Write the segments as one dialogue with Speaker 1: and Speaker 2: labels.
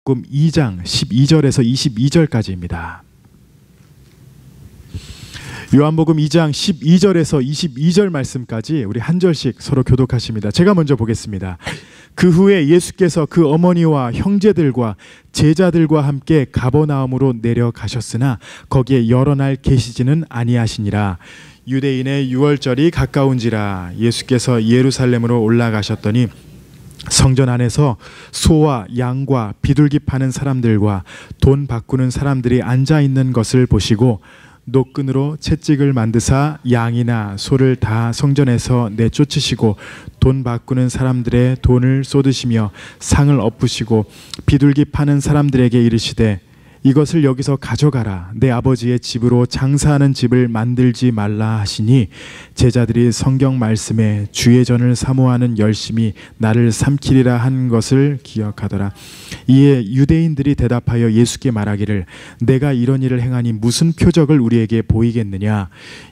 Speaker 1: 요한복음 2장 12절에서 22절까지입니다. 요한복음 2장 12절에서 22절 말씀까지 우리 한 절씩 서로 교독하십니다. 제가 먼저 보겠습니다. 그 후에 예수께서 그 어머니와 형제들과 제자들과 함께 가버나움으로 내려가셨으나 거기에 여러 날 계시지는 아니하시니라. 유대인의 유월절이 가까운지라 예수께서 예루살렘으로 올라가셨더니 성전 안에서 소와 양과 비둘기 파는 사람들과 돈 바꾸는 사람들이 앉아 있는 것을 보시고 노끈으로 채찍을 만드사 양이나 소를 다 성전에서 내쫓으시고 돈 바꾸는 사람들의 돈을 쏟으시며 상을 엎으시고 비둘기 파는 사람들에게 이르시되 이것을 여기서 가져가라. 내 아버지의 집으로 장사하는 집을 만들지 말라 하시니 제자들이 성경 말씀에 주의 전을 사모하는 열심히 나를 삼키리라 한 것을 기억하더라. 이에 유대인들이 대답하여 예수께 말하기를 내가 이런 일을 행하니 무슨 표적을 우리에게 보이겠느냐.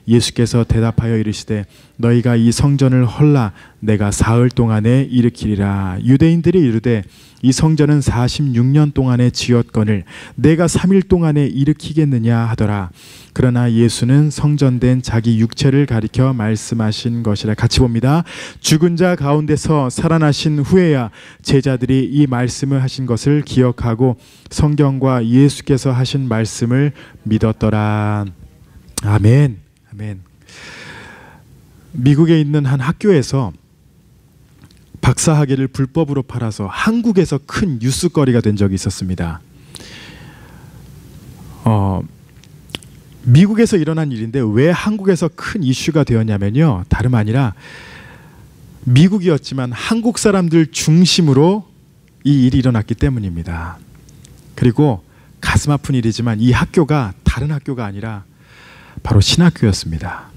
Speaker 1: 예수께서 대답하여 이르시되 너희가 이 성전을 헐라 내가 사흘 동안에 일으키리라. 유대인들이 이르되 이 성전은 46년 동안에 지었거늘 내가 3일 동안에 일으키겠느냐 하더라. 그러나 예수는 성전된 자기 육체를 가리켜 말씀하신 것이라. 같이 봅니다. 죽은 자 가운데서 살아나신 후에야 제자들이 이 말씀을 하신 것을 기억하고 성경과 예수께서 하신 말씀을 믿었더라. 아멘. 아멘. 미국에 있는 한 학교에서 박사학위를 불법으로 팔아서 한국에서 큰 뉴스거리가 된 적이 있었습니다. 미국에서 일어난 일인데 왜 한국에서 큰 이슈가 되었냐면요, 다름 아니라 미국이었지만 한국 사람들 중심으로 이 일이 일어났기 때문입니다. 그리고 가슴 아픈 일이지만 이 학교가 다른 학교가 아니라 바로 신학교였습니다.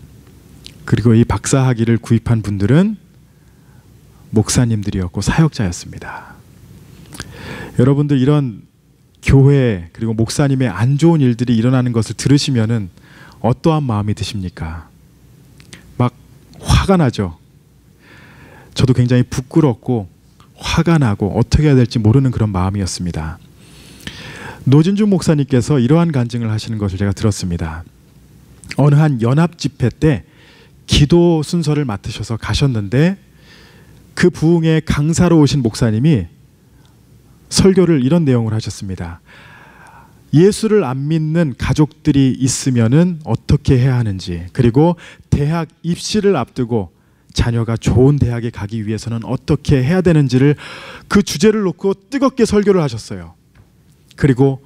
Speaker 1: 그리고 이 박사학위를 구입한 분들은 목사님들이었고 사역자였습니다. 여러분들 이런 교회 그리고 목사님의 안 좋은 일들이 일어나는 것을 들으시면은 어떠한 마음이 드십니까? 막 화가 나죠. 저도 굉장히 부끄럽고 화가 나고 어떻게 해야 될지 모르는 그런 마음이었습니다. 노진중 목사님께서 이러한 간증을 하시는 것을 제가 들었습니다. 어느 한 연합 집회 때 기도 순서를 맡으셔서 가셨는데 그 부흥회 강사로 오신 목사님이 설교를 이런 내용을 하셨습니다. 예수를 안 믿는 가족들이 있으면은 어떻게 해야 하는지, 그리고 대학 입시를 앞두고 자녀가 좋은 대학에 가기 위해서는 어떻게 해야 되는지를 그 주제를 놓고 뜨겁게 설교를 하셨어요. 그리고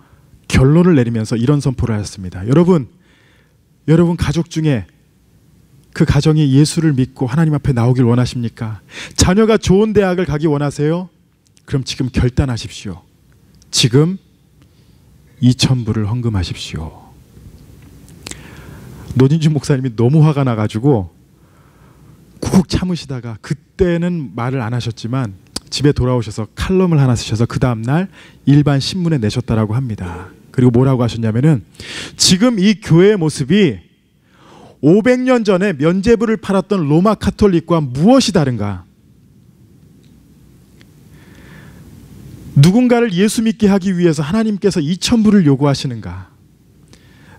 Speaker 1: 결론을 내리면서 이런 선포를 하셨습니다. 여러분 가족 중에 그 가정이 예수를 믿고 하나님 앞에 나오길 원하십니까? 자녀가 좋은 대학을 가기 원하세요? 그럼 지금 결단하십시오. 지금 2,000불을 헌금하십시오. 노진준 목사님이 너무 화가 나가지고 꾹 참으시다가 그때는 말을 안 하셨지만 집에 돌아오셔서 칼럼을 하나 쓰셔서 그 다음날 일반 신문에 내셨다라고 합니다. 그리고 뭐라고 하셨냐면은 지금 이 교회의 모습이 500년 전에 면죄부를 팔았던 로마 카톨릭과 무엇이 다른가? 누군가를 예수 믿게 하기 위해서 하나님께서 2,000불을 요구하시는가?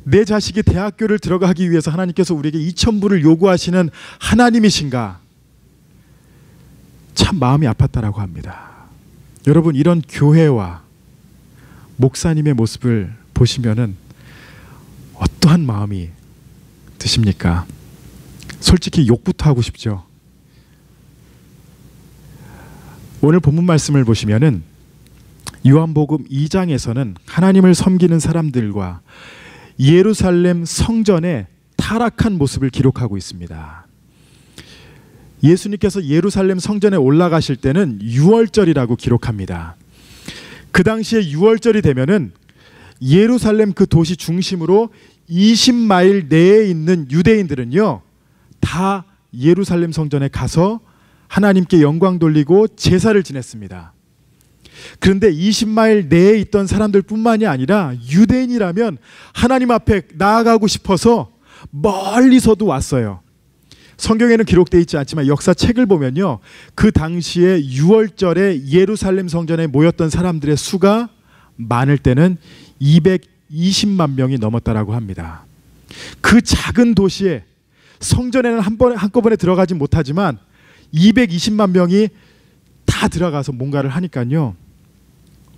Speaker 1: 내 자식이 대학교를 들어가기 위해서 하나님께서 우리에게 2,000불을 요구하시는 하나님이신가? 참 마음이 아팠다라고 합니다. 여러분 이런 교회와 목사님의 모습을 보시면은 어떠한 마음이 드십니까? 솔직히 욕부터 하고 싶죠. 오늘 본문 말씀을 보시면은 요한복음 2장에서는 하나님을 섬기는 사람들과 예루살렘 성전의 타락한 모습을 기록하고 있습니다. 예수님께서 예루살렘 성전에 올라가실 때는 유월절이라고 기록합니다. 그 당시에 유월절이 되면은 예루살렘 그 도시 중심으로 20마일 내에 있는 유대인들은요 다 예루살렘 성전에 가서 하나님께 영광 돌리고 제사를 지냈습니다. 그런데 20마일 내에 있던 사람들 뿐만이 아니라 유대인이라면 하나님 앞에 나아가고 싶어서 멀리서도 왔어요. 성경에는 기록되어 있지 않지만 역사책을 보면요 그 당시에 유월절에 예루살렘 성전에 모였던 사람들의 수가 많을 때는 220만 명이 넘었다라고 합니다. 그 작은 도시에 성전에는 한꺼번에 들어가지 못하지만 220만 명이 다 들어가서 뭔가를 하니까요,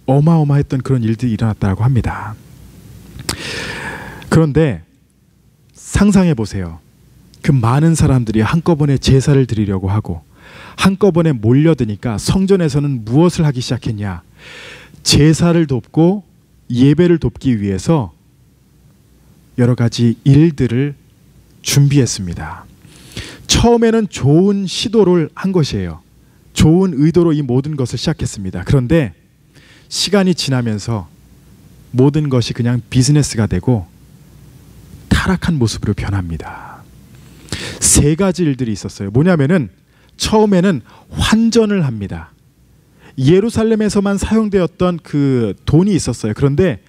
Speaker 1: 어마어마했던 그런 일들이 일어났다고 합니다. 그런데 상상해 보세요. 그 많은 사람들이 한꺼번에 제사를 드리려고 하고 한꺼번에 몰려드니까 성전에서는 무엇을 하기 시작했냐? 제사를 돕고 예배를 돕기 위해서 여러 가지 일들을 준비했습니다. 처음에는 좋은 시도를 한 것이에요. 좋은 의도로 이 모든 것을 시작했습니다. 그런데 시간이 지나면서 모든 것이 그냥 비즈니스가 되고 타락한 모습으로 변합니다. 세 가지 일들이 있었어요. 뭐냐면은 처음에는 환전을 합니다. 예루살렘에서만 사용되었던 그 돈이 있었어요. 그런데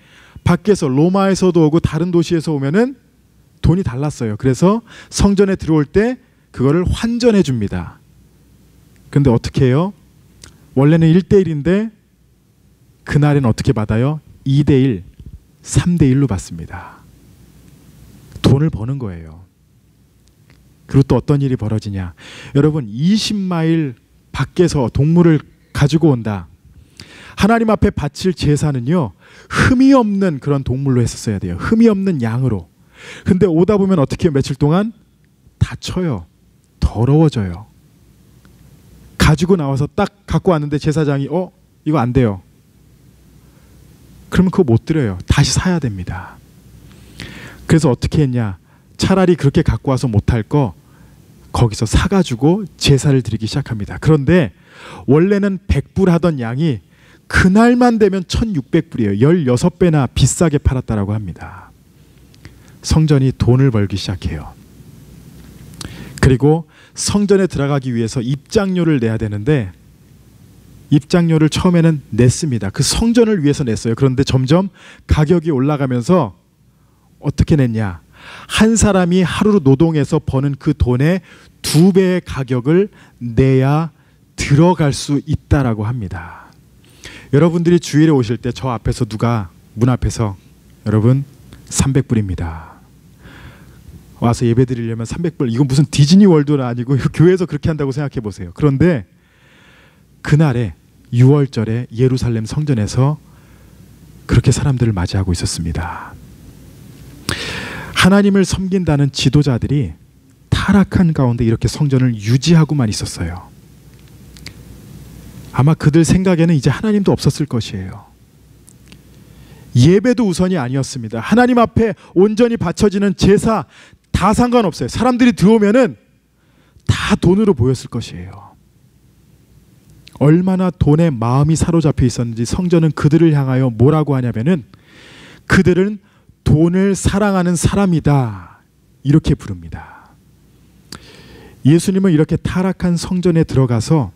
Speaker 1: 밖에서 로마에서도 오고 다른 도시에서 오면은 돈이 달랐어요. 그래서 성전에 들어올 때 그거를 환전해 줍니다. 근데 어떻게 해요? 원래는 1대1인데 그날엔 어떻게 받아요? 2대1, 3대1로 받습니다. 돈을 버는 거예요. 그리고 또 어떤 일이 벌어지냐? 여러분, 20마일 밖에서 동물을 가지고 온다. 하나님 앞에 바칠 제사는요, 흠이 없는 그런 동물로 했었어야 돼요. 흠이 없는 양으로. 근데 오다 보면 어떻게 해요? 며칠 동안 다쳐요. 더러워져요. 가지고 나와서 딱 갖고 왔는데 제사장이 이거 안 돼요. 그러면 그거 못 드려요. 다시 사야 됩니다. 그래서 어떻게 했냐? 차라리 그렇게 갖고 와서 못할 거 거기서 사가지고 제사를 드리기 시작합니다. 그런데 원래는 100불 하던 양이 그날만 되면 1600불이에요. 16배나 비싸게 팔았다라고 합니다. 성전이 돈을 벌기 시작해요. 그리고 성전에 들어가기 위해서 입장료를 내야 되는데 입장료를 처음에는 냈습니다. 그 성전을 위해서 냈어요. 그런데 점점 가격이 올라가면서 어떻게 냈냐? 한 사람이 하루 노동해서 버는 그 돈의 2배의 가격을 내야 들어갈 수 있다라고 합니다. 여러분들이 주일에 오실 때 저 앞에서 누가 문 앞에서 여러분 300불입니다. 와서 예배 드리려면 300불. 이건 무슨 디즈니 월드는 아니고 교회에서 그렇게 한다고 생각해 보세요. 그런데 그날에 6월절에 예루살렘 성전에서 그렇게 사람들을 맞이하고 있었습니다. 하나님을 섬긴다는 지도자들이 타락한 가운데 이렇게 성전을 유지하고만 있었어요. 아마 그들 생각에는 이제 하나님도 없었을 것이에요. 예배도 우선이 아니었습니다. 하나님 앞에 온전히 바쳐지는 제사 다 상관없어요. 사람들이 들어오면은 다 돈으로 보였을 것이에요. 얼마나 돈에 마음이 사로잡혀 있었는지 성전은 그들을 향하여 뭐라고 하냐면은 그들은 돈을 사랑하는 사람이다 이렇게 부릅니다. 예수님은 이렇게 타락한 성전에 들어가서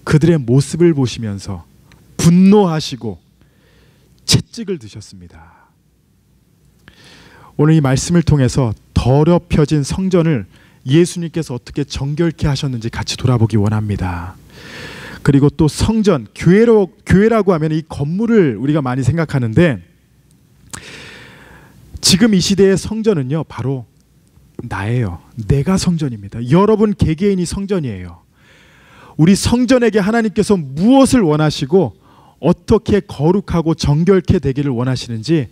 Speaker 1: 그들의 모습을 보시면서 분노하시고 채찍을 드셨습니다. 오늘 이 말씀을 통해서 더럽혀진 성전을 예수님께서 어떻게 정결케 하셨는지 같이 돌아보기 원합니다. 그리고 또 성전, 교회라고 하면 이 건물을 우리가 많이 생각하는데 지금 이 시대의 성전은요 바로 나예요. 내가 성전입니다. 여러분 개개인이 성전이에요. 우리 성전에게 하나님께서 무엇을 원하시고 어떻게 거룩하고 정결케 되기를 원하시는지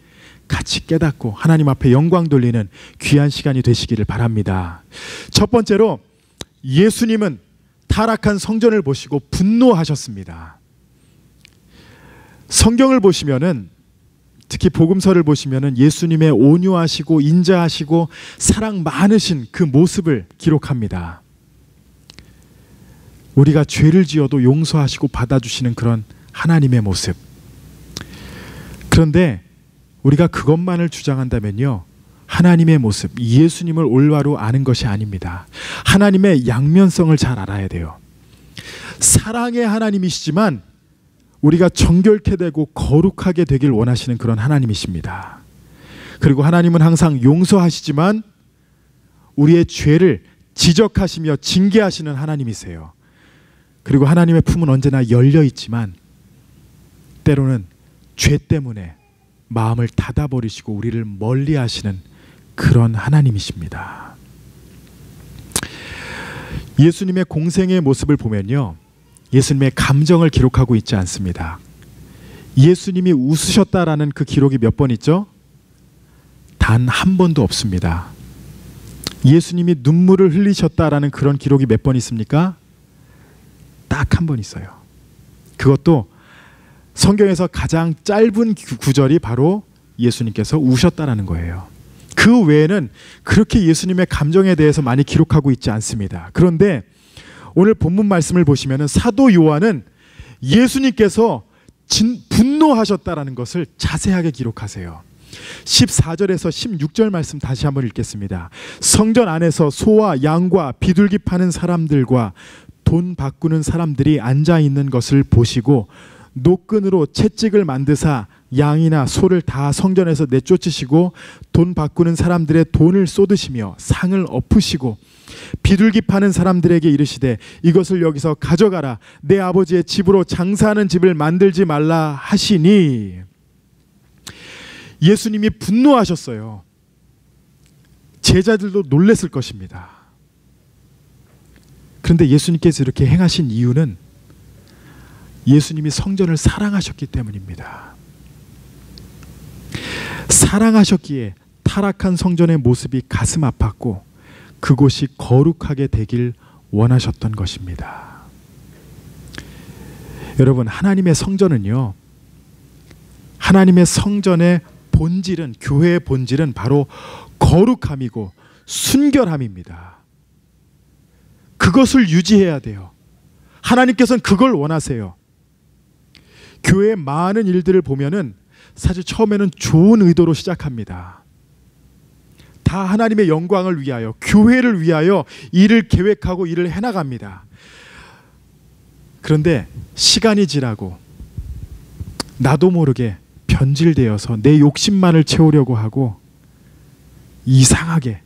Speaker 1: 같이 깨닫고 하나님 앞에 영광 돌리는 귀한 시간이 되시기를 바랍니다. 첫 번째로 예수님은 타락한 성전을 보시고 분노하셨습니다. 성경을 보시면은 특히 복음서를 보시면은 예수님의 온유하시고 인자하시고 사랑 많으신 그 모습을 기록합니다. 우리가 죄를 지어도 용서하시고 받아주시는 그런 하나님의 모습. 그런데 우리가 그것만을 주장한다면요 하나님의 모습, 예수님을 올바로 아는 것이 아닙니다. 하나님의 양면성을 잘 알아야 돼요. 사랑의 하나님이시지만 우리가 정결케 되고 거룩하게 되길 원하시는 그런 하나님이십니다. 그리고 하나님은 항상 용서하시지만 우리의 죄를 지적하시며 징계하시는 하나님이세요. 그리고 하나님의 품은 언제나 열려 있지만 때로는 죄 때문에 마음을 닫아버리시고 우리를 멀리하시는 그런 하나님이십니다. 예수님의 공생의 모습을 보면요, 예수님의 감정을 기록하고 있지 않습니다. 예수님이 웃으셨다라는 그 기록이 몇 번 있죠? 단 한 번도 없습니다. 예수님이 눈물을 흘리셨다라는 그런 기록이 몇 번 있습니까? 딱 한 번 있어요. 그것도 성경에서 가장 짧은 구절이 바로 예수님께서 우셨다라는 거예요. 그 외에는 그렇게 예수님의 감정에 대해서 많이 기록하고 있지 않습니다. 그런데 오늘 본문 말씀을 보시면 사도 요한은 예수님께서 분노하셨다라는 것을 자세하게 기록하세요. 14절에서 16절 말씀 다시 한번 읽겠습니다. 성전 안에서 소와 양과 비둘기 파는 사람들과 돈 바꾸는 사람들이 앉아 있는 것을 보시고 노끈으로 채찍을 만드사 양이나 소를 다 성전에서 내쫓으시고 돈 바꾸는 사람들의 돈을 쏟으시며 상을 엎으시고 비둘기 파는 사람들에게 이르시되 이것을 여기서 가져가라. 내 아버지의 집으로 장사하는 집을 만들지 말라 하시니. 예수님이 분노하셨어요. 제자들도 놀랬을 것입니다. 그런데 예수님께서 이렇게 행하신 이유는 예수님이 성전을 사랑하셨기 때문입니다. 사랑하셨기에 타락한 성전의 모습이 가슴 아팠고 그곳이 거룩하게 되길 원하셨던 것입니다. 여러분, 하나님의 성전은요, 하나님의 성전의 본질은, 교회의 본질은 바로 거룩함이고 순결함입니다. 그것을 유지해야 돼요. 하나님께서는 그걸 원하세요. 교회의 많은 일들을 보면은 사실 처음에는 좋은 의도로 시작합니다. 다 하나님의 영광을 위하여, 교회를 위하여 일을 계획하고 일을 해나갑니다. 그런데 시간이 지나고 나도 모르게 변질되어서 내 욕심만을 채우려고 하고 이상하게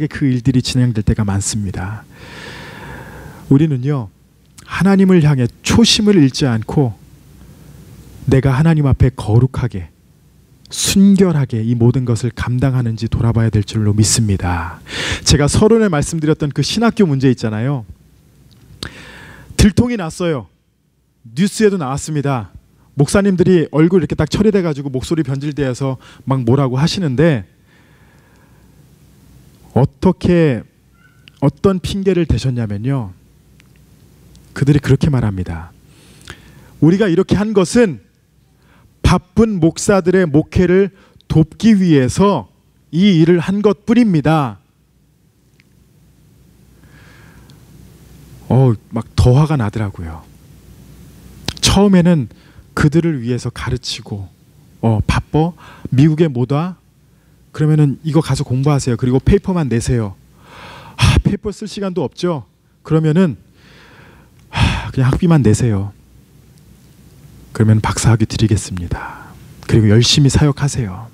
Speaker 1: 그 일들이 진행될 때가 많습니다. 우리는요, 하나님을 향해 초심을 잃지 않고 내가 하나님 앞에 거룩하게 순결하게 이 모든 것을 감당하는지 돌아봐야 될 줄로 믿습니다. 제가 서론에 말씀드렸던 그 신학교 문제 있잖아요. 들통이 났어요. 뉴스에도 나왔습니다. 목사님들이 얼굴 이렇게 딱 처리돼 가지고 목소리 변질되어서 막 뭐라고 하시는데, 어떤 핑계를 대셨냐면요, 그들이 그렇게 말합니다. 우리가 이렇게 한 것은 바쁜 목사들의 목회를 돕기 위해서 이 일을 한 것뿐입니다. 막 더 화가 나더라고요. 처음에는 그들을 위해서 가르치고 바빠? 미국에 못 와? 그러면은 이거 가서 공부하세요. 그리고 페이퍼만 내세요. 페이퍼 쓸 시간도 없죠? 그러면은 그냥 학비만 내세요. 그러면 박사학위 드리겠습니다. 그리고 열심히 사역하세요.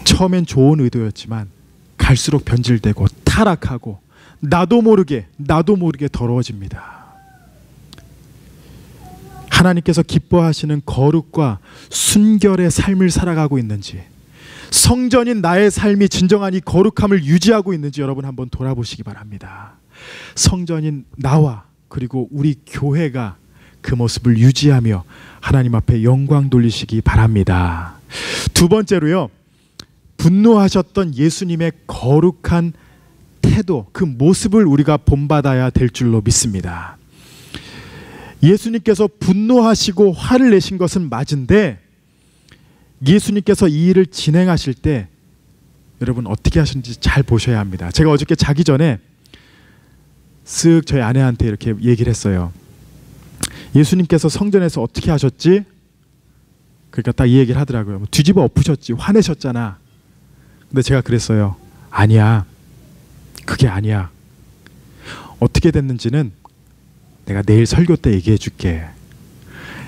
Speaker 1: 처음엔 좋은 의도였지만 갈수록 변질되고 타락하고 나도 모르게 더러워집니다. 하나님께서 기뻐하시는 거룩과 순결의 삶을 살아가고 있는지, 성전인 나의 삶이 진정한 이 거룩함을 유지하고 있는지 여러분 한번 돌아보시기 바랍니다. 성전인 나와 그리고 우리 교회가 그 모습을 유지하며 하나님 앞에 영광 돌리시기 바랍니다. 두 번째로요, 분노하셨던 예수님의 거룩한 태도, 그 모습을 우리가 본받아야 될 줄로 믿습니다. 예수님께서 분노하시고 화를 내신 것은 맞은데, 예수님께서 이 일을 진행하실 때 여러분 어떻게 하셨는지 잘 보셔야 합니다. 제가 어저께 자기 전에 쓱 저희 아내한테 이렇게 얘기를 했어요. 예수님께서 성전에서 어떻게 하셨지? 그러니까 딱 이 얘기를 하더라고요. 뒤집어 엎으셨지, 화내셨잖아. 근데 제가 그랬어요. 아니야, 그게 아니야. 어떻게 됐는지는 내가 내일 설교 때 얘기해 줄게.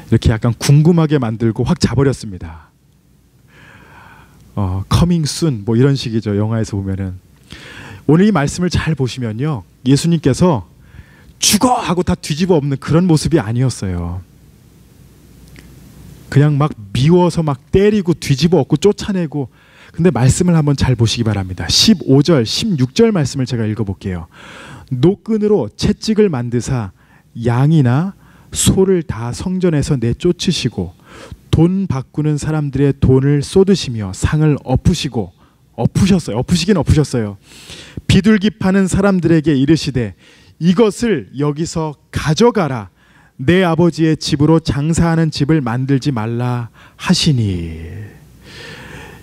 Speaker 1: 이렇게 약간 궁금하게 만들고 확 자버렸습니다. coming soon 뭐 이런 식이죠. 영화에서 보면은. 오늘 이 말씀을 잘 보시면요, 예수님께서 죽어 하고 다 뒤집어 엎는 그런 모습이 아니었어요. 그냥 막 미워서 막 때리고 뒤집어 엎고 쫓아내고. 근데 말씀을 한번 잘 보시기 바랍니다. 15절, 16절 말씀을 제가 읽어볼게요. 노끈으로 채찍을 만드사 양이나 소를 다 성전에서 내쫓으시고 돈 바꾸는 사람들의 돈을 쏟으시며 상을 엎으셨어요. 비둘기 파는 사람들에게 이르시되 이것을 여기서 가져가라. 내 아버지의 집으로 장사하는 집을 만들지 말라 하시니.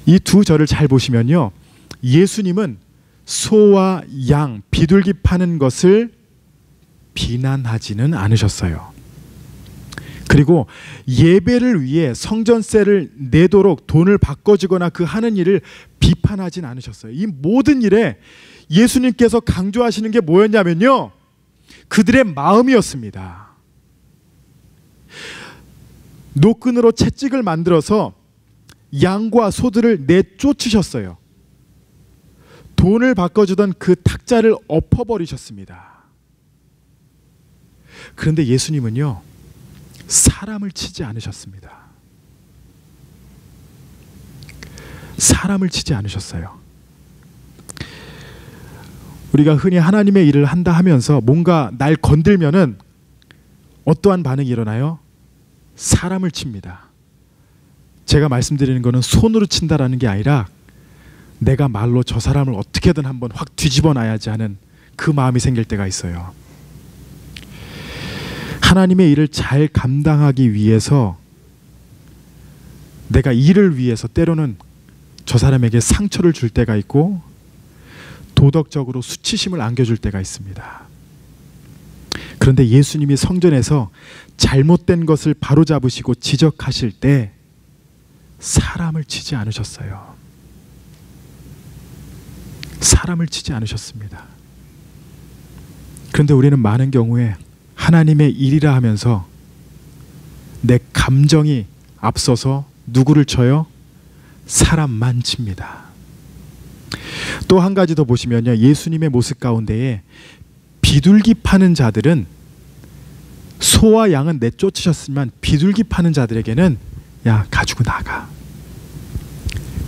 Speaker 1: 이 두 절을 잘 보시면요, 예수님은 소와 양, 비둘기 파는 것을 비난하지는 않으셨어요. 그리고 예배를 위해 성전세를 내도록 돈을 바꿔주거나 그 하는 일을 비판하진 않으셨어요. 이 모든 일에 예수님께서 강조하시는 게 뭐였냐면요, 그들의 마음이었습니다. 노끈으로 채찍을 만들어서 양과 소들을 내쫓으셨어요. 돈을 바꿔주던 그 탁자를 엎어버리셨습니다. 그런데 예수님은요, 사람을 치지 않으셨습니다. 사람을 치지 않으셨어요. 우리가 흔히 하나님의 일을 한다 하면서 뭔가 날 건들면은 어떠한 반응이 일어나요? 사람을 칩니다. 제가 말씀드리는 것은 손으로 친다라는 게 아니라 내가 말로 저 사람을 어떻게든 한번 확 뒤집어 놔야지 하는 그 마음이 생길 때가 있어요. 하나님의 일을 잘 감당하기 위해서 내가 일을 위해서 때로는 저 사람에게 상처를 줄 때가 있고 도덕적으로 수치심을 안겨줄 때가 있습니다. 그런데 예수님이 성전에서 잘못된 것을 바로잡으시고 지적하실 때 사람을 치지 않으셨어요. 사람을 치지 않으셨습니다. 그런데 우리는 많은 경우에 하나님의 일이라 하면서 내 감정이 앞서서 누구를 쳐요? 사람만 칩니다. 또 한 가지 더 보시면요, 예수님의 모습 가운데에 비둘기 파는 자들은, 소와 양은 내쫓으셨지만 비둘기 파는 자들에게는 야, 가지고 나가.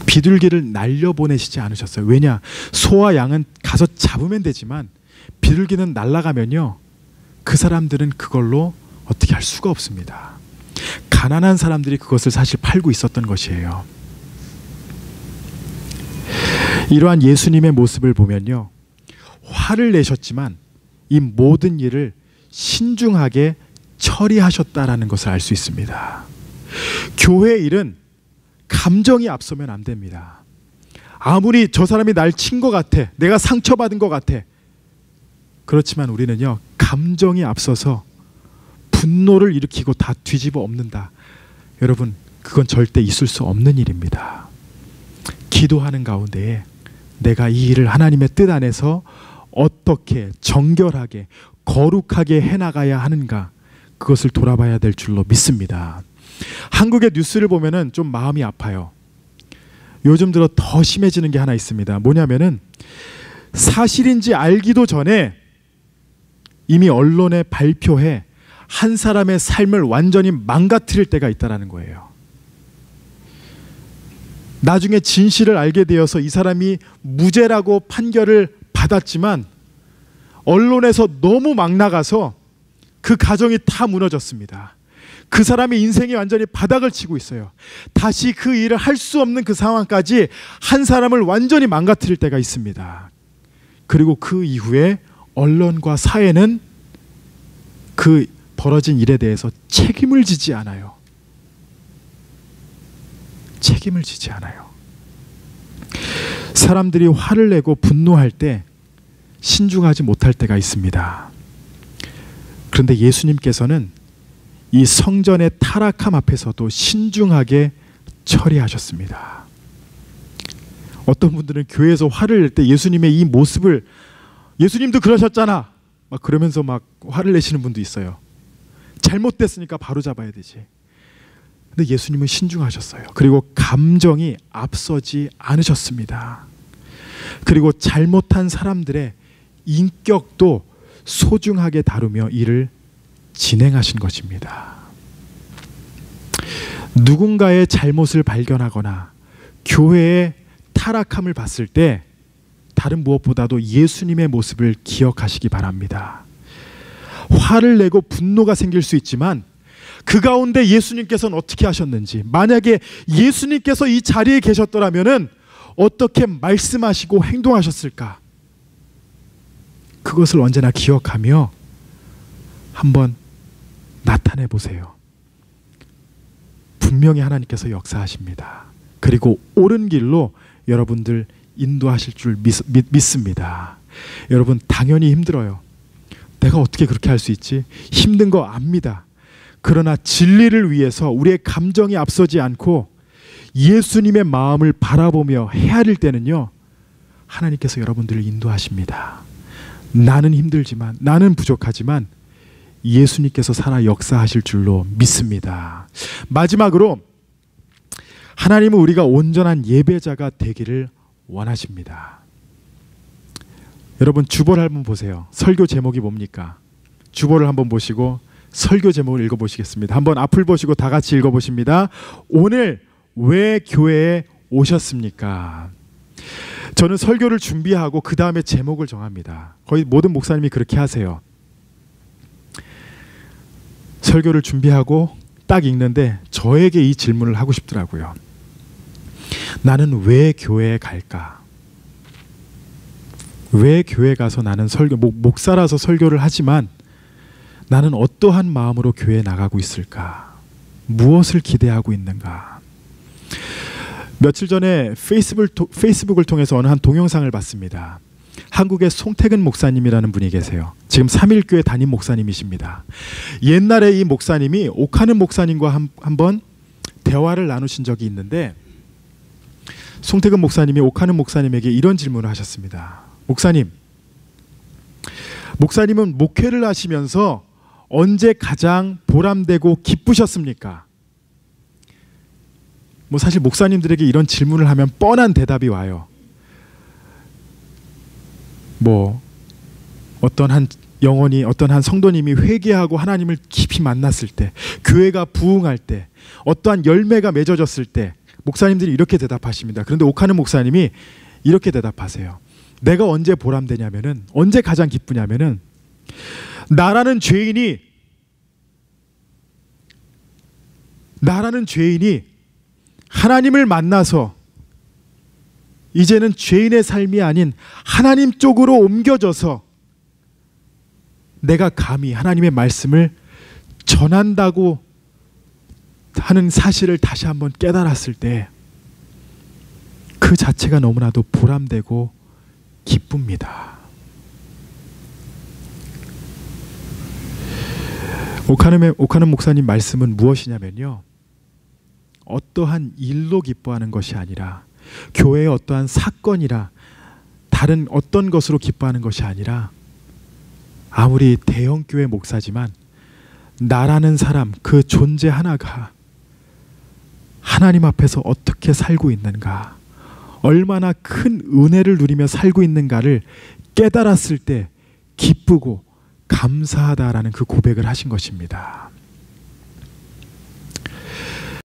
Speaker 1: 비둘기를 날려보내시지 않으셨어요. 왜냐? 소와 양은 가서 잡으면 되지만 비둘기는 날아가면요, 그 사람들은 그걸로 어떻게 할 수가 없습니다. 가난한 사람들이 그것을 사실 팔고 있었던 것이에요. 이러한 예수님의 모습을 보면요, 화를 내셨지만 이 모든 일을 신중하게 처리하셨다라는 것을 알 수 있습니다. 교회 일은 감정이 앞서면 안 됩니다. 아무리 저 사람이 날 친 것 같아, 내가 상처받은 것 같아, 그렇지만 우리는요, 감정이 앞서서 분노를 일으키고 다 뒤집어 엎는다. 여러분, 그건 절대 있을 수 없는 일입니다. 기도하는 가운데에 내가 이 일을 하나님의 뜻 안에서 어떻게 정결하게 거룩하게 해나가야 하는가, 그것을 돌아봐야 될 줄로 믿습니다. 한국의 뉴스를 보면은 좀 마음이 아파요. 요즘 들어 더 심해지는 게 하나 있습니다. 뭐냐면은 사실인지 알기도 전에 이미 언론에 발표해 한 사람의 삶을 완전히 망가뜨릴 때가 있다는 거예요. 나중에 진실을 알게 되어서 이 사람이 무죄라고 판결을 받았지만 언론에서 너무 막 나가서 그 가정이 다 무너졌습니다. 그 사람의 인생이 완전히 바닥을 치고 있어요. 다시 그 일을 할 수 없는 그 상황까지 한 사람을 완전히 망가뜨릴 때가 있습니다. 그리고 그 이후에 언론과 사회는 그 벌어진 일에 대해서 책임을 지지 않아요. 책임을 지지 않아요. 사람들이 화를 내고 분노할 때 신중하지 못할 때가 있습니다. 그런데 예수님께서는 이 성전의 타락함 앞에서도 신중하게 처리하셨습니다. 어떤 분들은 교회에서 화를 낼 때 예수님의 이 모습을, 예수님도 그러셨잖아 막 그러면서 막 화를 내시는 분도 있어요. 잘못됐으니까 바로 잡아야 되지. 근데 예수님은 신중하셨어요. 그리고 감정이 앞서지 않으셨습니다. 그리고 잘못한 사람들의 인격도 소중하게 다루며 일을 진행하신 것입니다. 누군가의 잘못을 발견하거나 교회의 타락함을 봤을 때 다른 무엇보다도 예수님의 모습을 기억하시기 바랍니다. 화를 내고 분노가 생길 수 있지만 그 가운데 예수님께서는 어떻게 하셨는지, 만약에 예수님께서 이 자리에 계셨더라면 어떻게 말씀하시고 행동하셨을까? 그것을 언제나 기억하며 한번 나타내 보세요. 분명히 하나님께서 역사하십니다. 그리고 옳은 길로 여러분들 인도하실 줄 믿습니다. 여러분, 당연히 힘들어요. 내가 어떻게 그렇게 할 수 있지? 힘든 거 압니다. 그러나 진리를 위해서 우리의 감정이 앞서지 않고 예수님의 마음을 바라보며 헤아릴 때는요, 하나님께서 여러분들을 인도하십니다. 나는 힘들지만, 나는 부족하지만 예수님께서 살아 역사하실 줄로 믿습니다. 마지막으로 하나님은 우리가 온전한 예배자가 되기를 원하십니다. 여러분, 주보를 한번 보세요. 설교 제목이 뭡니까? 주보를 한번 보시고 설교 제목을 읽어보시겠습니다. 한번 앞을 보시고 다 같이 읽어보십니다. 오늘 왜 교회에 오셨습니까? 저는 설교를 준비하고 그 다음에 제목을 정합니다. 거의 모든 목사님이 그렇게 하세요. 설교를 준비하고 딱 읽는데 저에게 이 질문을 하고 싶더라고요. 나는 왜 교회에 갈까? 왜 교회 가서 나는 목사라서 설교를 하지만 나는 어떠한 마음으로 교회에 나가고 있을까? 무엇을 기대하고 있는가? 며칠 전에 페이스북을 통해서 어느 한 동영상을 봤습니다. 한국의 송태근 목사님이라는 분이 계세요. 지금 3일교회 담임 목사님이십니다. 옛날에 이 목사님이 옥하는 목사님과 한번 대화를 나누신 적이 있는데, 송태근 목사님이 옥하는 목사님에게 이런 질문을 하셨습니다. 목사님은 목회를 하시면서 언제 가장 보람되고 기쁘셨습니까? 사실 목사님들에게 이런 질문을 하면 뻔한 대답이 와요. 어떤 한 성도님이 회개하고 하나님을 깊이 만났을 때, 교회가 부흥할 때, 어떠한 열매가 맺어졌을 때 목사님들이 이렇게 대답하십니다. 그런데 옥하는 목사님이 이렇게 대답하세요. 내가 언제 보람되냐면은, 언제 가장 기쁘냐면은, 나라는 죄인이 하나님을 만나서 이제는 죄인의 삶이 아닌 하나님 쪽으로 옮겨져서 내가 감히 하나님의 말씀을 전한다고 하는 사실을 다시 한번 깨달았을 때 그 자체가 너무나도 보람되고 기쁩니다. 옥하는 목사님 말씀은 무엇이냐면요, 어떠한 일로 기뻐하는 것이 아니라, 교회의 어떠한 사건이라 다른 어떤 것으로 기뻐하는 것이 아니라, 아무리 대형교회 목사지만 나라는 사람, 그 존재 하나가 하나님 앞에서 어떻게 살고 있는가, 얼마나 큰 은혜를 누리며 살고 있는가를 깨달았을 때 기쁘고 감사하다라는 그 고백을 하신 것입니다.